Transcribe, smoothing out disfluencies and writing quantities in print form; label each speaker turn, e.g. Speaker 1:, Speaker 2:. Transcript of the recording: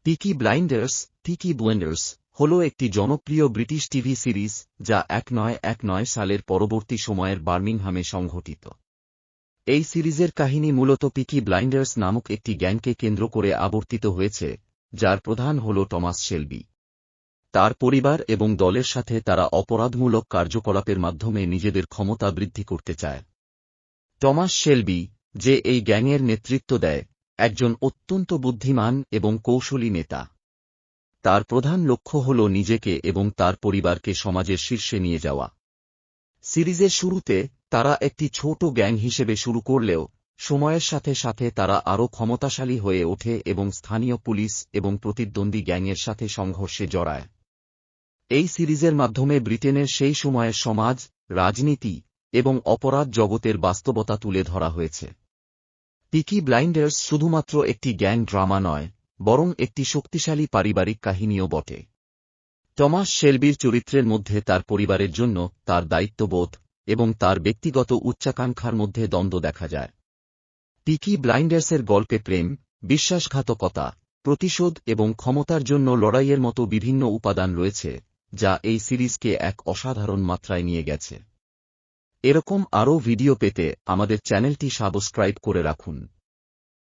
Speaker 1: পিকি Blinders হল একটি জনপ্রিয় ব্রিটিশ টিভি সিরিজ যা 1919 সালের পরবর্তী সময়ের বার্মিংহামে সংঘটিত। এই সিরিজের কাহিনী মূলত পিকি ব্লাইন্ডার্স নামক একটি গ্যাংকে কেন্দ্র করে আবর্তিত হয়েছে, যার প্রধান হল টমাস শেলবি। তার পরিবার এবং দলের সাথে তারা অপরাধমূলক কার্যকলাপের মাধ্যমে নিজেদের ক্ষমতা বৃদ্ধি করতে চায়। টমাস শেলবি, যে এই গ্যাংয়ের নেতৃত্ব দেয়, একজন অত্যন্ত বুদ্ধিমান এবং কৌশলী নেতা। তার প্রধান লক্ষ্য হল নিজেকে এবং তার পরিবারকে সমাজের শীর্ষে নিয়ে যাওয়া। সিরিজের শুরুতে তারা একটি ছোট গ্যাং হিসেবে শুরু করলেও সময়ের সাথে সাথে তারা আরও ক্ষমতাশালী হয়ে ওঠে এবং স্থানীয় পুলিশ এবং প্রতিদ্বন্দ্বী গ্যাংয়ের সাথে সংঘর্ষে জড়ায়। এই সিরিজের মাধ্যমে ব্রিটেনের সেই সময়ের সমাজ, রাজনীতি এবং অপরাধ জগতের বাস্তবতা তুলে ধরা হয়েছে। পিকি ব্লাইন্ডার্স শুধুমাত্র একটি গ্যাং ড্রামা নয়, বরং একটি শক্তিশালী পারিবারিক কাহিনীও বটে। টমাস শেলবির চরিত্রের মধ্যে তার পরিবারের জন্য তার দায়িত্ববোধ এবং তার ব্যক্তিগত উচ্চাকাঙ্ক্ষার মধ্যে দ্বন্দ্ব দেখা যায়। পিকি ব্লাইন্ডার্সের গল্পে প্রেম, বিশ্বাসঘাতকতা, প্রতিশোধ এবং ক্ষমতার জন্য লড়াইয়ের মতো বিভিন্ন উপাদান রয়েছে, যা এই সিরিজকে এক অসাধারণ মাত্রায় নিয়ে গেছে। এরকম আরও ভিডিও পেতে আমাদের চ্যানেলটি সাবস্ক্রাইব করে রাখুন।